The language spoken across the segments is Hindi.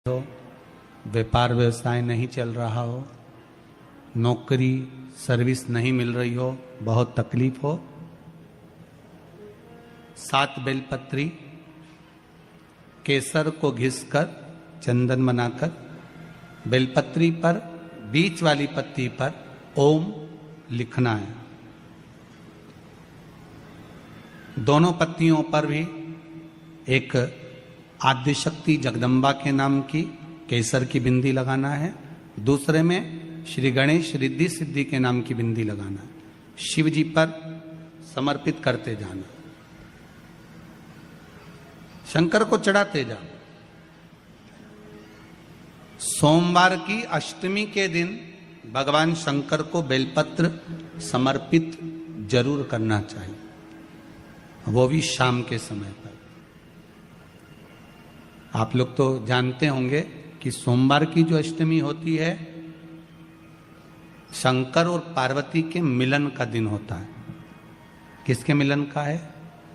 हो, व्यापार व्यवसाय नहीं चल रहा हो, नौकरी सर्विस नहीं मिल रही हो, बहुत तकलीफ हो, 7 बेलपत्री केसर को घिसकर चंदन बनाकर बेलपत्री पर बीच वाली पत्ती पर ओम लिखना है। दोनों पत्तियों पर भी एक आद्यशक्ति जगदम्बा के नाम की केसर की बिंदी लगाना है, दूसरे में श्री गणेश रिद्धि सिद्धि के नाम की बिंदी लगाना है। शिव जी पर समर्पित करते जाना, शंकर को चढ़ाते जाओ। सोमवार की अष्टमी के दिन भगवान शंकर को बेलपत्र समर्पित जरूर करना चाहिए, वो भी शाम के समय पर। आप लोग तो जानते होंगे कि सोमवार की जो अष्टमी होती है शंकर और पार्वती के मिलन का दिन होता है। किसके मिलन का है?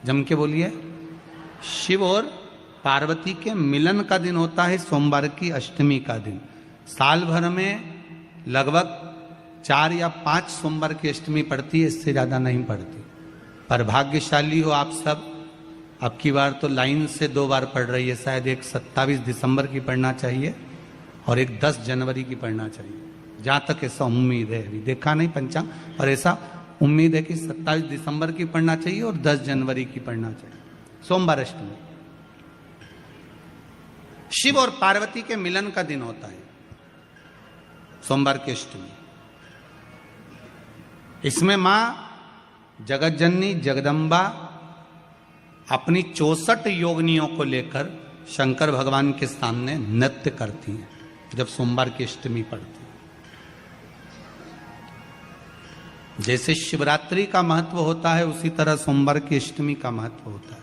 जम के बोलिए। शिव और पार्वती के मिलन का दिन होता है सोमवार की अष्टमी का दिन। साल भर में लगभग 4 या 5 सोमवार की अष्टमी पड़ती है, इससे ज्यादा नहीं पड़ती। पर भाग्यशाली हो आप सब, अब की बार तो लाइन से 2 बार पढ़ रही है। शायद एक 27 दिसंबर की पढ़ना चाहिए और एक 10 जनवरी की पढ़ना चाहिए, जहां तक ऐसा उम्मीद है। अभी देखा नहीं पंचांग, और ऐसा उम्मीद है कि 27 दिसंबर की पढ़ना चाहिए और 10 जनवरी की पढ़ना चाहिए, सोमवार अष्टमी। शिव और पार्वती के मिलन का दिन होता है सोमवार की अष्टमी। इसमें मां जगत जननी जगदम्बा अपनी 64 योगिनियों को लेकर शंकर भगवान के सामने नृत्य करती हैं जब सोमवार की अष्टमी पड़ती है। जैसे शिवरात्रि का महत्व होता है, उसी तरह सोमवार की अष्टमी का महत्व होता है।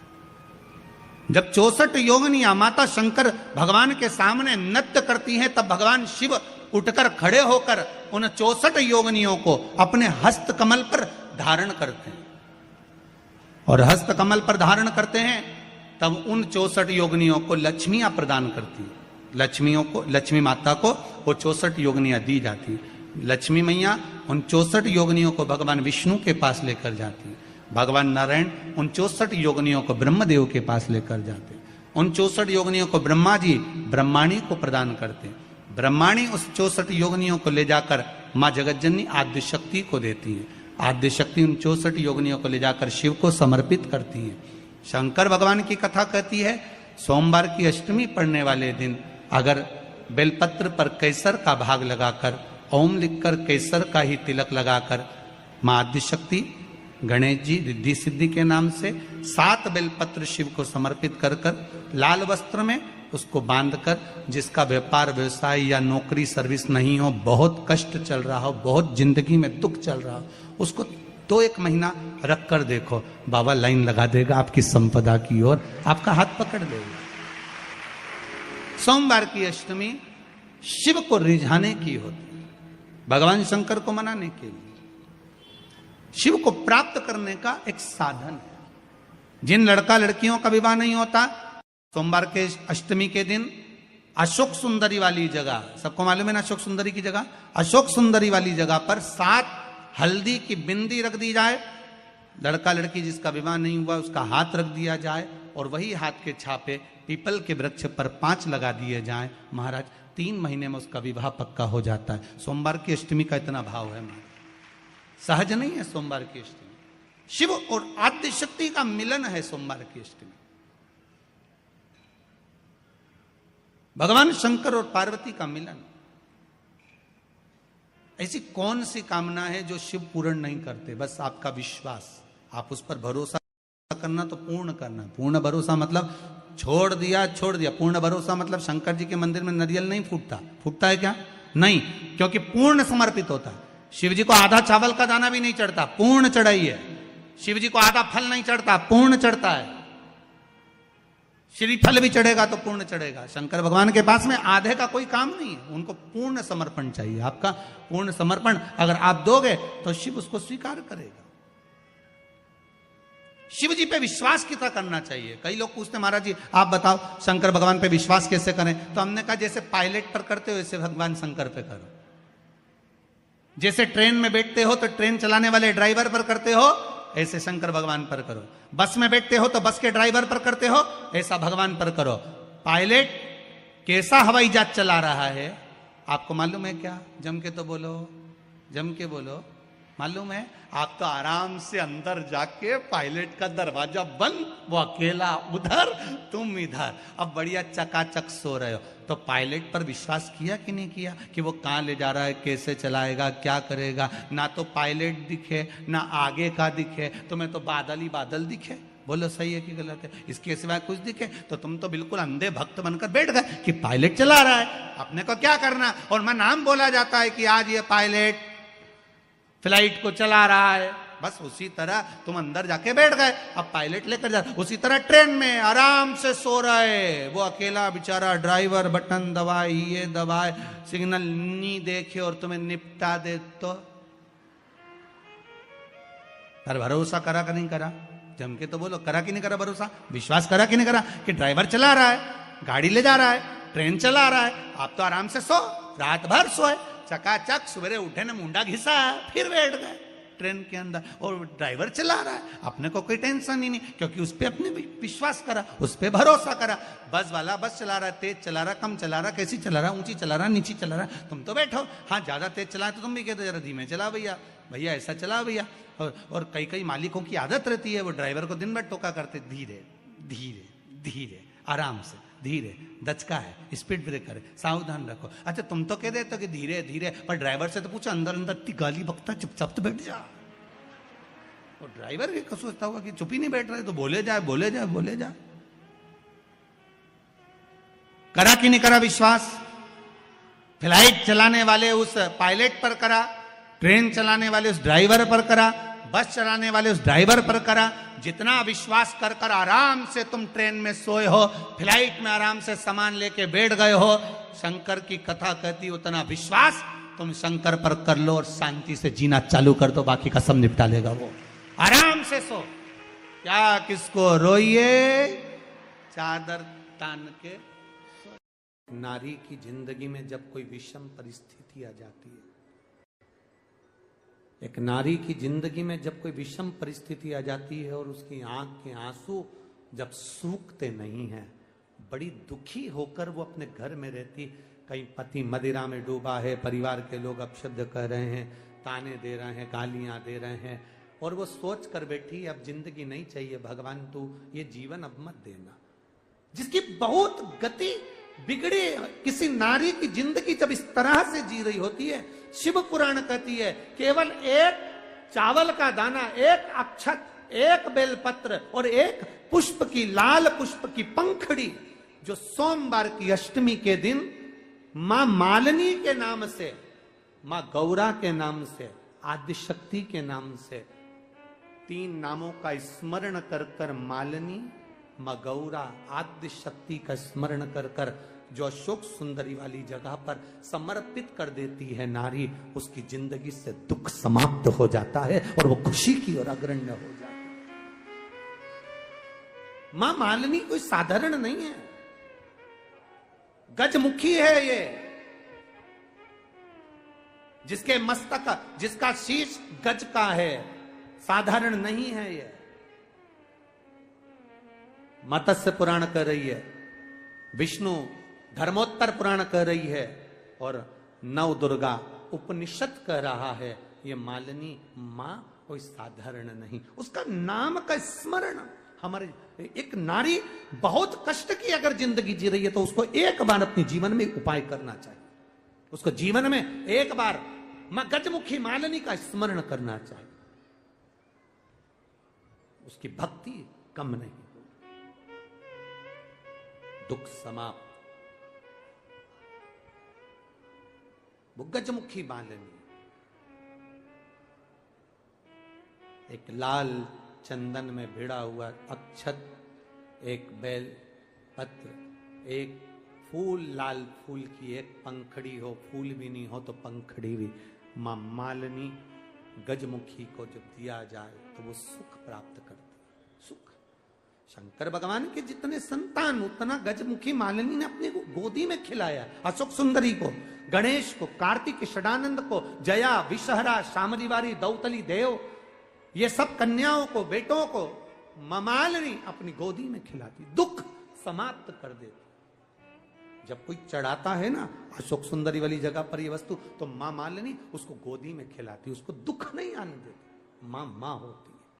जब 64 योगिनियां माता शंकर भगवान के सामने नृत्य करती हैं, तब भगवान शिव उठकर खड़े होकर उन 64 योगिनियों को अपने हस्त कमल पर धारण करते हैं। और हस्त कमल पर धारण करते हैं तब उन 64 योगिनियों को लक्ष्मियां प्रदान करती है। लक्ष्मियों को, लक्ष्मी माता को वो 64 योगिनियां दी जाती है। लक्ष्मी मैया उन 64 योगिनियों को भगवान विष्णु के पास लेकर जाती है। भगवान नारायण उन 64 योगिनियों को ब्रह्मदेव के पास लेकर जाते हैं। उन 64 योगिनियों को ब्रह्मा जी ब्रह्माणी को प्रदान करते हैं। ब्रह्माणी उस 64 योगिनियों को ले जाकर मां जगतजननी आद्यशक्ति को देती है। आद्यशक्ति उन 64 योगिनियों को ले जाकर शिव को समर्पित करती है। शंकर भगवान की कथा कहती है, सोमवार की अष्टमी पढ़ने वाले दिन अगर बेलपत्र पर केसर का भाग लगाकर ओम लिखकर केसर का ही तिलक लगाकर मां आद्यशक्ति गणेश जी रिद्धि सिद्धि के नाम से 7 बेलपत्र शिव को समर्पित कर लाल वस्त्र में उसको बांधकर, जिसका व्यापार व्यवसाय या नौकरी सर्विस नहीं हो, बहुत कष्ट चल रहा हो, बहुत जिंदगी में दुख चल रहा हो, उसको 2-1 महीना रख कर देखो, बाबा लाइन लगा देगा आपकी संपदा की ओर, आपका हाथ पकड़ लेगा। सोमवार की अष्टमी शिव को रिझाने की होती है, भगवान शंकर को मनाने के लिए, शिव को प्राप्त करने का एक साधन है। जिन लड़का लड़कियों का विवाह नहीं होता, सोमवार के अष्टमी के दिन अशोक सुंदरी वाली जगह, सबको मालूम है ना अशोक सुंदरी की जगह, अशोक सुंदरी वाली जगह पर 7 हल्दी की बिंदी रख दी जाए। लड़का लड़की जिसका विवाह नहीं हुआ उसका हाथ रख दिया जाए और वही हाथ के छापे पीपल के वृक्ष पर 5 लगा दिए जाए। महाराज 3 महीने में उसका विवाह पक्का हो जाता है। सोमवार की अष्टमी का इतना भाव है महाराज, सहज नहीं है सोमवार की अष्टमी। शिव और आद्य शक्ति का मिलन है सोमवार की अष्टमी। भगवान शंकर और पार्वती का मिलन। ऐसी कौन सी कामना है जो शिव पूर्ण नहीं करते? बस आपका विश्वास, आप उस पर भरोसा करना तो पूर्ण करना। पूर्ण भरोसा मतलब छोड़ दिया। पूर्ण भरोसा मतलब शंकर जी के मंदिर में नारियल नहीं फूटता है क्या? नहीं, क्योंकि पूर्ण समर्पित होता है। शिव जी को आधा चावल का दाना भी नहीं चढ़ता, पूर्ण चढ़ाई है। शिव जी को आधा फल नहीं चढ़ता, पूर्ण चढ़ता है। श्रीफल भी चढ़ेगा तो पूर्ण चढ़ेगा। शंकर भगवान के पास में आधे का कोई काम नहीं है, उनको पूर्ण समर्पण चाहिए। आपका पूर्ण समर्पण अगर आप दोगे तो शिव उसको स्वीकार करेगा। शिव जी पे विश्वास कितना करना चाहिए। कई लोग पूछते हैं महाराज जी आप बताओ शंकर भगवान पे विश्वास कैसे करें। तो हमने कहा जैसे पायलट पर करते हो वैसे भगवान शंकर पे करो। जैसे ट्रेन में बैठते हो तो ट्रेन चलाने वाले ड्राइवर पर करते हो, ऐसे शंकर भगवान पर करो। बस में बैठते हो तो बस के ड्राइवर पर करते हो, ऐसा भगवान पर करो। पायलट कैसा हवाई जहाज चला रहा है आपको मालूम है क्या? जम के तो बोलो, जम के बोलो। मालूम है? आप तो आराम से अंदर जाके पायलट का दरवाजा बंद, वो अकेला उधर तुम इधर, अब बढ़िया चकाचक सो रहे हो। तो पायलट पर विश्वास किया कि नहीं किया कि वो कहाँ ले जा रहा है, कैसे चलाएगा, क्या करेगा? ना तो पायलट दिखे ना आगे का दिखे, तुम्हें तो बादल ही बादल दिखे। बोलो सही है कि गलत है? इसके सिवाय कुछ दिखे तो तुम तो बिल्कुल अंधे भक्त बनकर बैठ गए कि पायलट चला रहा है, अपने को क्या करना। और मैं नाम बोला जाता है कि आज ये पायलट फ्लाइट को चला रहा है, बस उसी तरह तुम अंदर जाके बैठ गए, अब पायलट लेकर जा। उसी तरह ट्रेन में आराम से सो रहे, वो अकेला बेचारा ड्राइवर बटन दबाए, ये दबाए, सिग्नल नहीं देखे और तुम्हें निपटा दे। तो पर भरोसा करा कि नहीं करा? जम के तो बोलो, करा कि नहीं करा भरोसा? विश्वास करा कि नहीं करा कि ड्राइवर चला रहा है, गाड़ी ले जा रहा है, ट्रेन चला रहा है, आप तो आराम से सो, रात भर सोए, चकाचक सवेरे उठे ने मुंडा घिसा फिर बैठ गए ट्रेन के अंदर, और ड्राइवर चला रहा है, अपने को कोई टेंशन ही नहीं, क्योंकि उस पर अपने विश्वास करा, उस पर भरोसा करा। बस वाला बस चला रहा है, तेज चला रहा, कम चला रहा, कैसी चला रहा, ऊंची चला रहा, नीची चला रहा, तुम तो बैठो। हाँ ज्यादा तेज चला तो तुम भी कहते जरा धीमे चला भैया, भैया ऐसा चला भैया। और कई कई मालिकों की आदत रहती है, वो ड्राइवर को दिन भर टोका करते, धीरे धीरे धीरे, आराम से, धीरे, दचका है, स्पीड ब्रेकर है, सावधान रखो। अच्छा तुम तो कह देते हो कि धीरे धीरे, पर ड्राइवर से तो पूछो, अंदर अंदर इतनी गाली बकता, चुपचाप तो बैठ जा। और ड्राइवर भी सोचता होगा कि चुप ही नहीं बैठ रहे, तो बोले जाए बोले जाए बोले जाए। करा कि नहीं करा विश्वास? फ्लाइट चलाने वाले उस पायलट पर करा, ट्रेन चलाने वाले उस ड्राइवर पर करा, बस चलाने वाले उस ड्राइवर पर करा। जितना विश्वास कर कर आराम से तुम ट्रेन में सोए हो, फ्लाइट में आराम से सामान लेके बैठ गए हो, शंकर की कथा कहती उतना विश्वास तुम शंकर पर कर लो और शांति से जीना चालू कर दो, बाकी का सब निपटा लेगा वो। आराम से सो, क्या किसको रोइए, चादर तान के। नारी की जिंदगी में जब कोई विषम परिस्थिति आ जाती है, एक नारी की जिंदगी में जब कोई विषम परिस्थिति आ जाती है और उसकी आंख के आंसू जब सूखते नहीं हैं, बड़ी दुखी होकर वो अपने घर में रहती, कहीं पति मदिरा में डूबा है, परिवार के लोग अपशब्द कह रहे हैं, ताने दे रहे हैं, गालियां दे रहे हैं, और वो सोच कर बैठी अब जिंदगी नहीं चाहिए भगवान, तू ये जीवन अब मत देना। जिसकी बहुत गति बिगड़ी किसी नारी की जिंदगी जब इस तरह से जी रही होती है, शिव पुराण कहती है केवल एक चावल का दाना, एक अक्षत, एक बेलपत्र और एक पुष्प की, लाल पुष्प की पंखड़ी, जो सोमवार की अष्टमी के दिन मां मालिनी के नाम से, मां गौरा के नाम से, आदिशक्ति के नाम से, 3 नामों का स्मरण कर कर, मालिनी, मां गौरा, आदिशक्ति का स्मरण कर कर जो अशोक सुंदरी वाली जगह पर समर्पित कर देती है नारी, उसकी जिंदगी से दुख समाप्त हो जाता है और वो खुशी की ओर अग्रण्य हो जाता है। मां मालिनी कोई साधारण नहीं है, गजमुखी है ये, जिसके मस्तक, जिसका शीश गज का है, साधारण नहीं है ये। मत्स्य पुराण कर रही है, विष्णु धर्मोत्तर पुराण कह रही है, और नव दुर्गा उपनिषद कह रहा है, ये मालिनी मां कोई साधारण नहीं। उसका नाम का स्मरण हमारे, एक नारी बहुत कष्ट की अगर जिंदगी जी रही है तो उसको एक बार अपने जीवन में उपाय करना चाहिए, उसको जीवन में एक बार मां गजमुखी मालिनी का स्मरण करना चाहिए, उसकी भक्ति कम नहीं, दुख समाप्त। वो गजमुखी मालिनी, एक लाल चंदन में भिड़ा हुआ अक्षत, एक बेल पत्र, एक फूल, लाल फूल की एक पंखड़ी हो, फूल भी नहीं हो तो पंखड़ी भी, मां मालिनी गजमुखी को जब दिया जाए तो वो सुख प्राप्त करती, शंकर भगवान के जितने संतान उतना गजमुखी मालिनी ने अपने को गोदी में खिलाया। अशोक सुंदरी को, गणेश को, कार्तिक षडानंद को, जया, विषहरा, शामरीवारी, दौतली, देव, ये सब कन्याओं को, बेटों को मां मालिनी अपनी गोदी में खिलाती, दुख समाप्त कर देती। जब कोई चढ़ाता है ना अशोक सुंदरी वाली जगह पर ये वस्तु, तो मां मालिनी उसको गोदी में खिलाती, उसको दुख नहीं आने देती। मां होती।